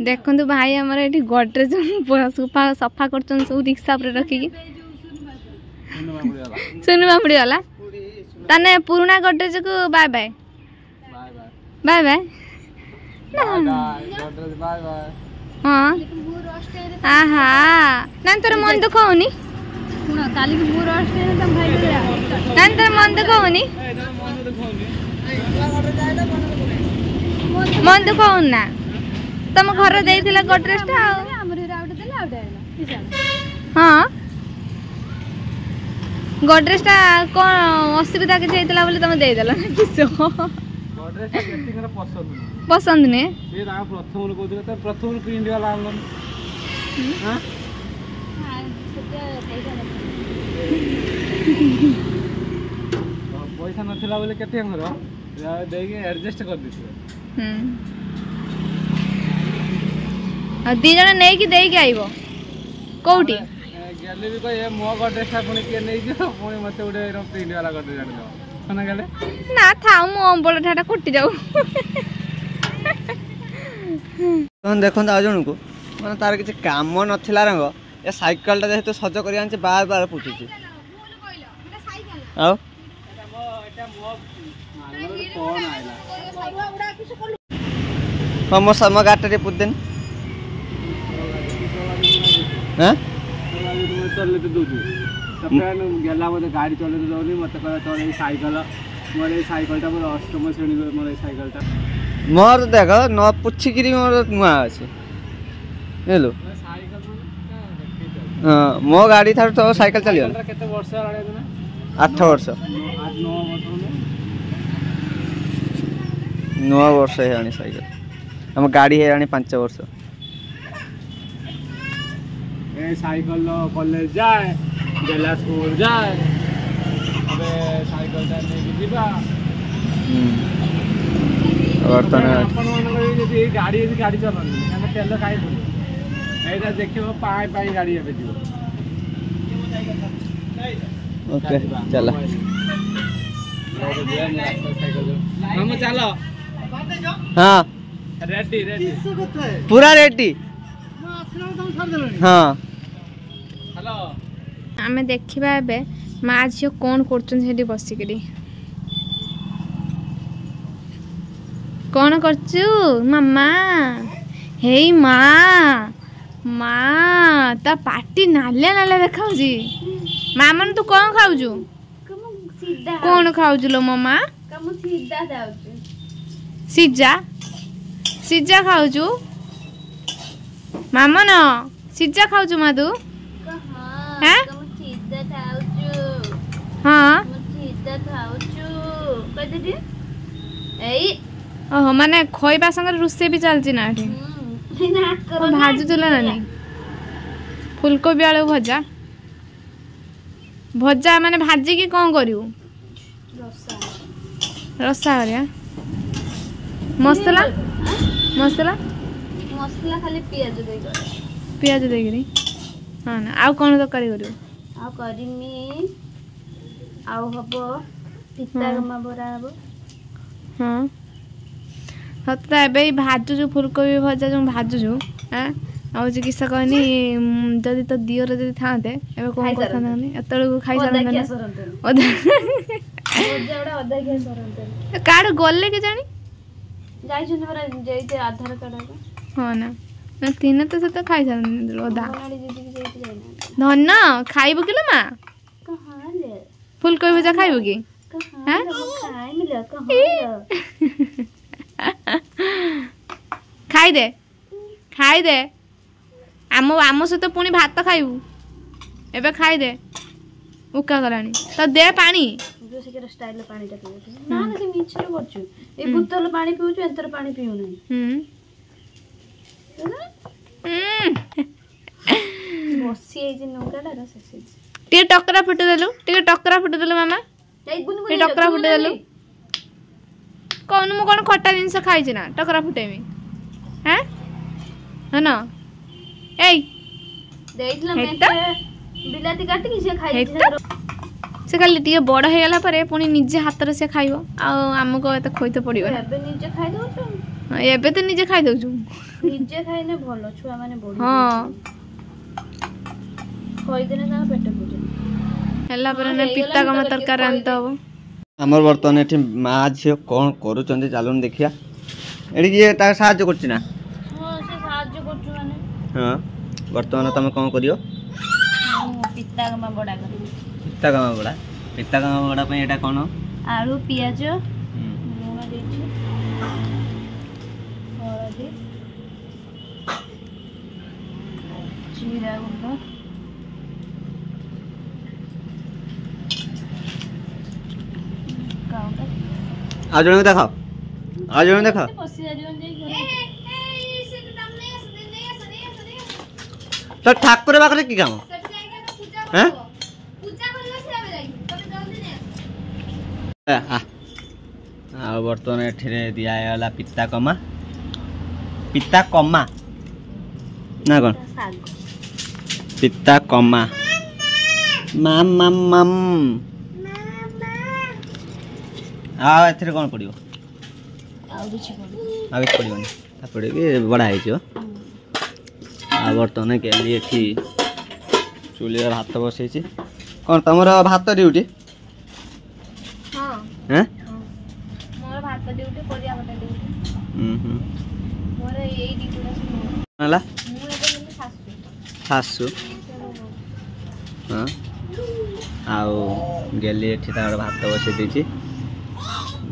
देखु भाई आमर ये गडरेज सफा कर सब रिक्शा पर रखिकी सुनवा पड़गला ताने पुराना गडरेज को बाय बाय बाय बाय हाँ आहा ना तोर मन दुख होनी ना तोर मन दुख होनी मन दुख हो ना तुम घर दे गडरेज हाँ गडरेज कौन असुविधा किसी बोले तुम देदेल पसंद नहीं पैसा नथिला बोले केते हमरो देके एडजस्ट कर दिथि दी जण नै कि देई के आइबो कोउटी गेले भी कहे मो गडरेज पुणी के नै जो पुणी मते उडे एरो प्रिंट वाला गडरेज आड दो कोना गेले ना थाउ मो अंबल ठाटा कुटी जाऊ तहन देखन आ जण को माने तार किछ काम नथिला रंग ए साइकिल ता जेहेतु सज करी आनचे बार बार पूछिछि आओ हम सम गाटरे पुदन हां चले तो दो तपन गेला मते गाड़ी चले तो दौनी मते कह चले साइकिल मोर साइकिलटा मोर अष्टम श्रेणी मोर साइकिलटा मोर देख न पुछि किरी मोर नुआ अछि हेलो हां मो गाड़ी थार तो साइकिल चलियो केते वर्ष आले ना 8 वर्ष 8 9 वर्ष 9 वर्ष है आनी साइकिल हम गाड़ी है आनी 5 वर्ष ए साइकिल कॉलेज जाए गेला स्कूल जाए अबे साइकिल ता नै दिबा और तने अपन मन जे गाड़ी चलन काने तेल काई पड़े एटा देखियो पाई पाई गाड़ी एबे दिबो ओके चला हम चलो हां रेडी पूरा रेडी हां हेलो आमे देखिबा एबे माँ झियो कौन करछन सेठी बसिकरी कौन करछु मम्मा हे माँ माँ ता पाटी नालिया नालिया देखाउजी माँ मन तू कौन खाउजु कौन खाउजु लो मम्मा सिजा सिजा खाउजु मामा न सिजा खाउजु मा तू हैं हाँ ओहो माने खोइबा संगे रुसे भी चलची ना एठी भाजु तुला नानी फुलकोबी आलू भजा भजा माने भाजी की कौन करियो रसा करिया मसला मसला मसला खाली पियाज देगिरी हां ना आ कौन तरकारी करियो आ करिमी आउ हबो पिता गमा बरा हबो हां हत्ता एबे भाजु जो फुलकोबी भजा जो भाजु जो हां आ जे किसा कहनी जदी तो दियोर जदी थाते एबे कोन करथा नानी एतळ को खाइ सारन ना ओदा ओजड़ा ओदा के सरंते कार्ड गोल्ले के जानी जाई छन पर जइते आधार कार्ड हां ना तीन तो से तो खाइ सारन ओदा नाडी जदी के जइते जाई धन खाइबो किलो मा कहां ले फुलकोबी भजा खाइबो की कहां खाइ मिले कहां खाई दे आम आम सहित पुणी भात खाइबू एबे खाई दे उका गलानी तो दे पानी जोसेकर स्टाइल पानी टा पियो ना ना से मिछर करछु ए बोतल पानी पिउछु एतर पानी पिउ नै बसी ए जे नोकाडा रसे टे टकरा फुटे देलु मामा टे टकरा फुटे देलु कौन मु कौन खट्टा जिनस खाई ना टकरा फुटेमी हैं है ना ए देइतला मैं बिलाती काटी कि से खाई से खाली टिके बड़ हे गला परे पुनी निजे हाथ रे से खाइबो आ हमको एते खोइते पड़िबो एबे निजे खाइ दउछु एबे तो निजे खाइ दउछु ନିଜେ ଖାଇଲେ ଭଲ ଛୁଆ ମାନେ ବଢି ହଁ ଖଇଦେଲେ ତାଙ୍କ ପେଟ ପୁରେ ହେଲା ପରେ ନା ପିତା କମା ତରକାରୀ ଆଣିତ ହବ। ଆମର ବର୍ତ୍ତମାନ ଏଠି ମା ଝିଅ କ'ଣ କରୁଛନ୍ତି ଚାଲୁନ ଦେଖିବା। ଏଠି କିଏ ତାକୁ ସାହାଯ୍ୟ କରୁଛି ନା? ହଁ ସେ ସାହାଯ୍ୟ କରୁଛୁ ମାନେ ହଁ ବର୍ତ୍ତମାନ ତମେ କ'ଣ କରିବ? ପିତା ଗମା ବଡା କରିବି। ପିତା କାମ ବଡ଼ା। ପିତା କାମ ବଡ଼ା ପାଇଁ ଏଇଟା କ'ଣ? ଆଳୁ ପିଆଜ ଲୁଣ ଦେଇଛି ହଳଦୀ ଜିରା ଗୁଣ୍ଡ ଆଉ ଜଣକୁ ଦେଖାଅ ଆଉ ଜଣକୁ ଦେଖାଅ। ତ ଠାକୁର ପାଖରେ କି କାମ? ଆଉ ବର୍ତ୍ତମାନ ଏଠିରେ ଦିଆଗଲା ପିତା କମା ନା କ'ଣ? ପିତା କମା ମାମ୍ ଆଉ ଏଥିରେ କ'ଣ ପଡ଼ିବ? ଆଉ କିଛି ପଡ଼ିବନି ତାପରେ ବି ବଢ଼ା ହେଇଯିବ। ଆଉ ବର୍ତ୍ତମାନ କେଲି ଏଠି ଚୁଲିରେ ଭାତ ବସେଇଛି। କ'ଣ ତମର ଭାତ ଡ୍ୟୁଟି? ହଁ ହେଁ ମୋର ଭାତ ଡ୍ୟୁଟି ପରିବା କଟା ଡ୍ୟୁଟି ମୋର ଏଇ ଡ୍ୟୁଟିଟା ସବୁ ହେଲା ମୁଁ ଏବେ କିନ୍ତୁ ଶାଶୁ। ହଁ ଆଉ ଗେଲି ଏଠି ତାଙ୍କର ଭାତ ବସେଇ ଦେଇଛି।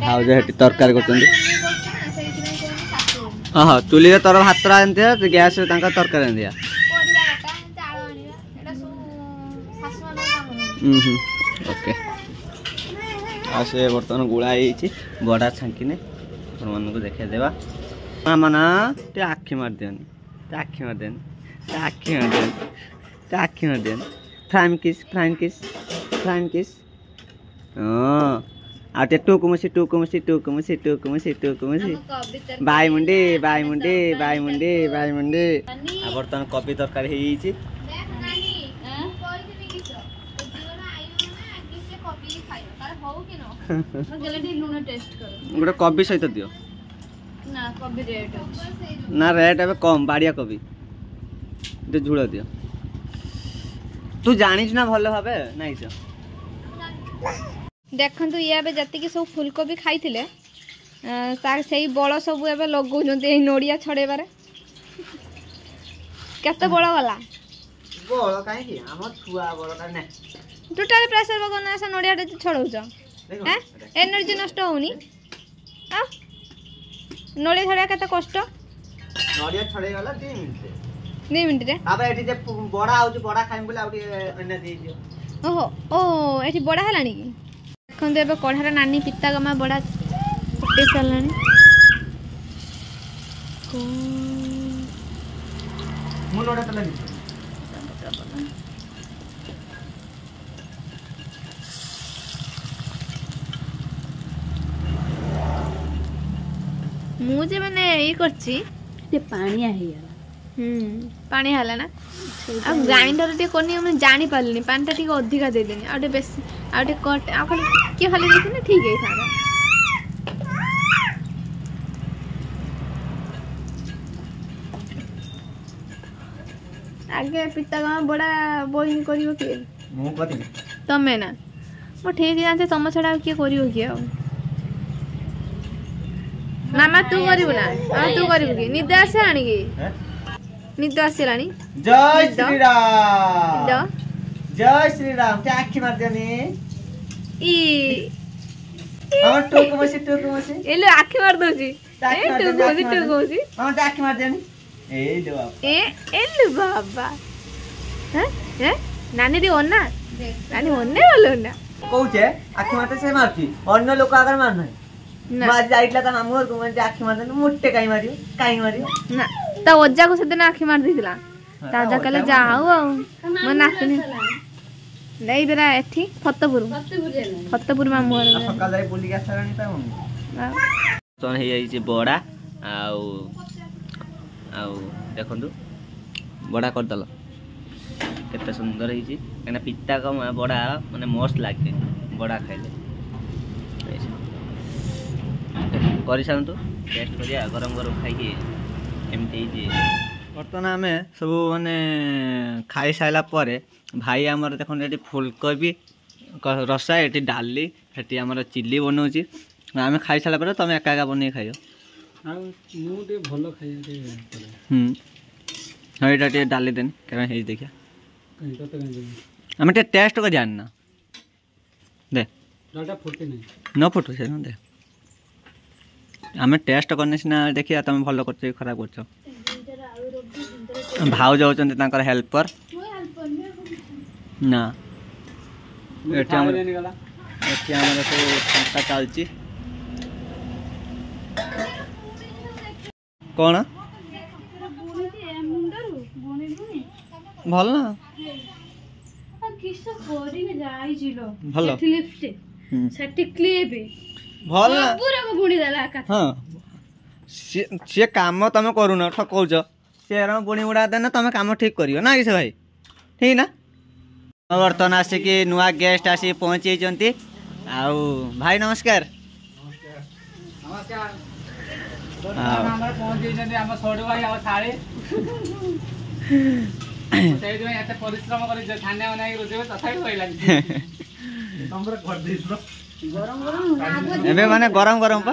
ଭାଉଜ ସେଠି ତରକାରୀ କରୁଛନ୍ତି। ହଁ ହଁ ଚୁଲିରେ ତୋର ଭାତ ରାନ୍ଧିବା ଗ୍ୟାସରେ ତାଙ୍କର ତରକାରୀ ରାନ୍ଧିବା। ଓକେ ଆଉ ସେ ବର୍ତ୍ତମାନ ଗୁଳା ହେଇଯାଇଛି ବଡ଼ା ଛାଙ୍କିନେ ଆପଣମାନଙ୍କୁ ଦେଖାଇଦେବା। ମାମନା ଟିକେ ଆଖି ମାରିଦିଅନି ଫ୍ରାଇମ୍ କିସ୍ ହଁ ଆଉ ଟିକେ ଟୁକୁମୁସି ବାଇମୁଣ୍ଡି ଆଉ ବର୍ତ୍ତମାନ କୋବି ତରକାରୀ ହେଇଯାଇଛି। ଗୋଟେ କୋବି ସହିତ ଦିଅ ନା ରେଟ୍ ଏବେ କମ୍ ବାଡ଼ିଆ କୋବି ଟିକେ ଝୁଳ ଦିଅ। ତୁ ଜାଣିଛୁ ନା ଭଲ ଭାବେ ନାଇଁ ତ ଦେଖନ୍ତୁ ଇଏ ଏବେ ଯେତିକି ସବୁ ଫୁଲକୋବି ଖାଇଥିଲେ ସେଇ ବଳ ସବୁ ଏବେ ଲଗାଉଛନ୍ତି ଏଇ ନଡ଼ିଆ ଛଡ଼େଇବାରେ। କେତେ ବଳ ଗଲା ବଳ କାହିଁକି ଆମ ଛୁଆ ବଳ ନା ଟୋଟାଲି ପ୍ରେସର ପକାଉନ ସେ ନଡ଼ିଆଟା ଛଡ଼ଉଛ ଏନର୍ଜି ନଷ୍ଟ ହଉନି। ନଡ଼ିଆ ଛଡ଼େଇବା କେତେ କଷ୍ଟ। ନଡ଼ିଆ ଛଡ଼େଇଗଲା 2 ମିନିଟ୍ରେ ତାପରେ ଏଠି ଯେ ବଡ଼ା ହେଉଛି ବଡ଼ା ଖାଇମି ବୋଲି ଆଉ ଟିକେ ଅନ୍ୟ ଦେଇଦିଅ। ଓହୋ ଏଠି ବଡ଼ା ହେଲାଣି କି? ଦେଖନ୍ତୁ ଏବେ କଢ଼ାରେ ନାନୀ ପିତା ଗମା ବଡ଼ା ଫୁଟେଇ ସାରିଲାଣି। ମୁଁ ଯେ ମାନେ ଇଏ କରିଛି ପାଣିଆ ହେଇଗଲା ପାଣି ହେଲା ନା ଆଉ ଗ୍ରାଇଣ୍ଡର ଟିକେ କରିନି ଆମେ ଜାଣିପାରିଲିନି ପାଣିଟା ଟିକେ ଅଧିକା ଦେଇଦେନି ଆଉ ଟିକେ ବେଶୀ ଆଉ ଟିକେ ଆଉ ଖାଲି ଟିକେ ଖାଲି ଦେଇଥିଲେ ଠିକ୍ ହେଇଥାନ୍ତା। ଆଗେ ପିତା ଗମା ବଡ଼ା ବୋଇନି କରିବ କିଏ? ମୁଁ କରିବି ତମେ ନା ମୁଁ ଠିକ୍ ଜାଣିଛେ ତମ ଛଡ଼ା ଆଉ କିଏ କରିବ କି? ଆଉ ମାମା ତୁ କରିବୁ ନା ତୁ କରିବୁ କି? ନିଦ ଆସିଲାଣି କି? ନିଦ ଆସିଲାଣି। ଜୟ ଶ୍ରୀରାମ ତେ ଆଖି ମାରିଦିଅନି ଏଲେ ଆଖି ମାରି ଦଉଛି ଆଖି ମାରିଦିଅନି ଏଲେ ବାବା ନାନୀ ଟିକେ ଅନା ନାନୀ ଅନେ ଗଲ ନା କହୁଛେ ଆଖି ମାରତେ ସେ ମାରୁଛି ଅନ୍ୟ ଲୋକ ଆଗରେ ମାରୁନାହିଁ। ଯାଇଥିଲା ତା ମାମୁଁ ଘରକୁ ଆଖି ମାରିଦେଲି ମୋଟେ କାହିଁ ମାରିବ ନା ତା ଅଜାକୁ ସେଦିନ ଆଖି ମାରି ଦେଇଥିଲା। ତା ଅଜା କହିଲେ ଯାହା ହଉ ଆଉ ମୋ ନାତୁଣୀ ନେଇ ବେରା ଏଠି ଫତେପୁର ମାମୁଁ ଘର ସକାଳ ଯାଇ ବୁଲିକି ଆସିଲାଣି ହେଇଯାଇଛି ବଡ଼ା ଆଉ ଆଉ ଦେଖନ୍ତୁ ବଡ଼ା କରିଦେଲ କେତେ ସୁନ୍ଦର ହେଇଛି କାହିଁକିନା ପିତା ଗମା ବଡ଼ା ମାନେ ମସ୍ତ ଲାଗେ ବଡ଼ା ଖାଇଲେ। କରିସାରନ୍ତୁ ଟେଷ୍ଟ କରିବା ଗରମ ଗରମ ଖାଇକି एमती बर्तमान आम सब माने खाई सारा पर भाई आमर देख ये फुलकोबी रसा ये डाली ये आम चिली बनाऊँगी आम खाई सारा पर तुम एका बन खाइ हाँ ये डाली देनी क्या देखिए आम टेस्ट कर जानना दे न फुटू से दे आम टेस्ट करने सीना देखिए तुम भल कर खराब कर भाव जाऊँ हेल्पर ना सब चलती कौन भल ना भल भल हाँ सी कम तुम करूना ठकौच सी बुणी बुड़ा देना तुम कम ठीक कर ना कि भाई ठीक ना बर्तमान आसिक नुआ गेस्ट आसी पहुँची आउ भाई नमस्कार परिश्रम माने गरम गरम पा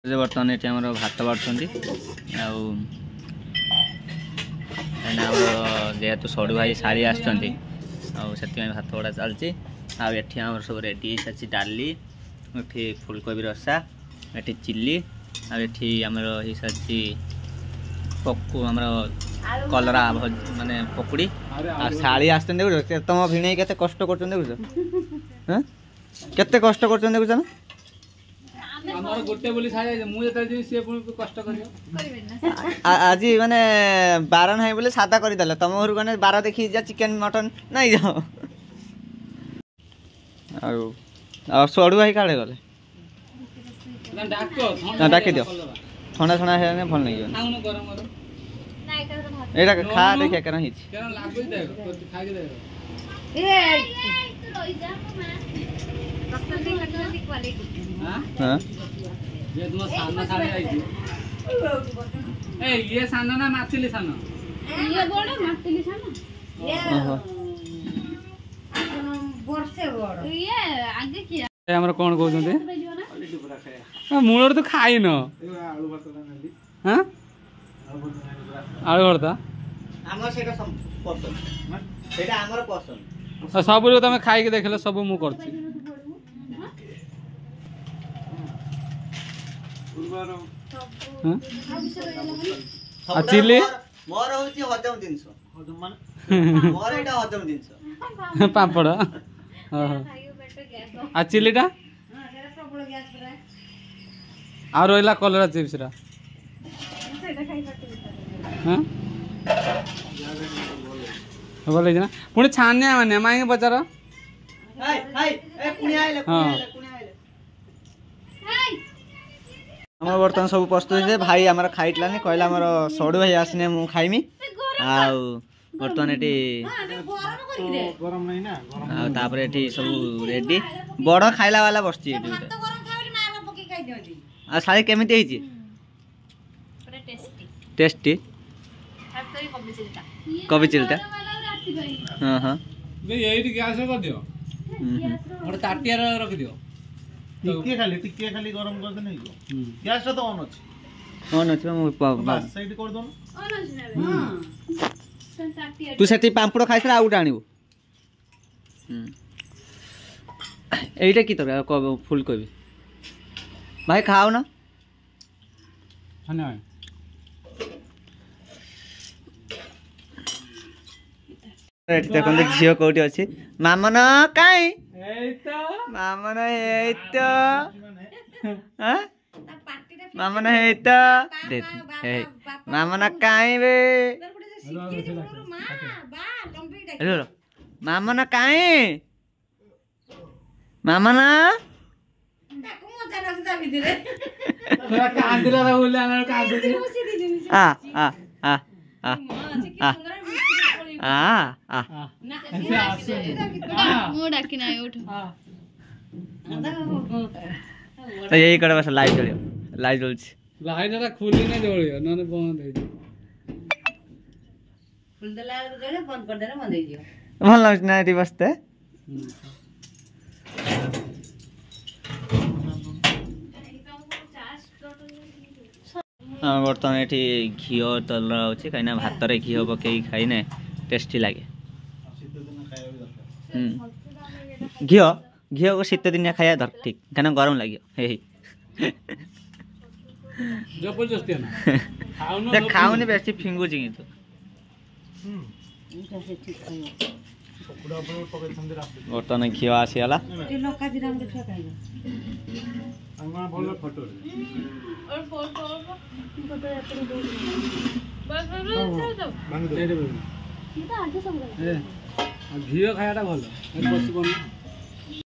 बर्तमान ये भात बाढ़ुंट जेहेतु सड़ू भाई सारी आसुँच भात गुड़ा चलती आठी आम सब रेडी सारी डाली ये फुलकोबी रसा ये चिल्ली आठी आमर हो सारी पकु आमर कलरा माने पकुड़ी आ शाड़ी आस तुम भिणे के कष्ट कर कष्ट कर देखुच ना गोटे बोली कष्ट आज माने बार ना बोले सादा करदे तुम घर को बार देखी जा चिकेन मटन नहीं जाओ सड़ू भाई काड़े गले डाक दियो ठंडा ठंडा है भल नहीं ये खा देखिए क्या ये सानो ना माथिली सानो ये बड़ माथिली सानो वर्षे बड़ ये आगे किया हमर कोन कहउछन्ते मूलर तो खाइ न हां आलू भरता हमर सेटा पसंद सेटा हमर पसंद सब तुम खाई के देखले सब मु करछि चिल्ली मोर होची हजम दिनस हजम माने मोर एटा हजम दिनस पापड़ आ चिल्लीटा आ रोइला कलरा चिप्स रा हां बोले ना पुणी छान्या माने माई बचार हाय हाय ए पुणी आइले हमर बर्तन सब प्रस्तुत है भाई हमर खाइतलानी कहला हमर सड़ू भाई आसने मु खाइमी आ बर्तन एटी गरम नहीं ना आ तापर एटी सब रेडी बड़ खाइला वाला बसची एटी आ सारी केमिति हिची पूरा टेस्टी टेस्टी खास करी कभी चिलता हां हां बे एटी गैस कर दियो और ताटिया रख दियो टिके खाली गरम कर देने गैस तो ऑन अछि मु बस साइड कर दो ऑन अछि ना हां तू सेती पांपड़ खाइसला आउट आनिबो एइटा की तोरा फुलकोबी भाई खाओ ना धन्यवाद देखते झील कौटी अच्छी मामन कहीं मामन मामन मामन कहीं बे मामन कहीं मामन ମୁଁ ଡାକି ନାହିଁ ଉଠୁ ତ ଏଇ କಡೆ ବସ ଲାଇଟ୍ ଜଳିବ ଲାଇଟ୍ ଜଳୁଛି ଲାଇଟ୍ ଟା ଖୋଲିନେ ଜଳିବ ନହେଲେ ବନ୍ଦ ହେଇଯିବ ଭଲ ଲାଗୁଛି ନା ଏଠି ବସିତେ ଆମେ ବର୍ତ୍ତମାନ ଏଠି ଘିଅ ତଲ ଅଛି କାହିଁକିନା ଭାତରେ ଘିଅ ପକେଇକି ଖାଇନେ ଟେଷ୍ଟି ଲାଗେ ଘିଅ ଘିଅକୁ ଶୀତ ଦିନିଆ ଖାଇବା ଦରକାର ଠିକ୍ କାହିଁକିନା ଗରମ ଲାଗିବ ହେଇ ଜବରଦସ୍ତି ନା ଖାଉନି ବେଶୀ ଫିଙ୍ଗୁଛି କିନ୍ତୁ ବର୍ତ୍ତମାନ ଘିଅ ଆସିଗଲା ଘିଅ ଖାଇବାଟା ଭଲ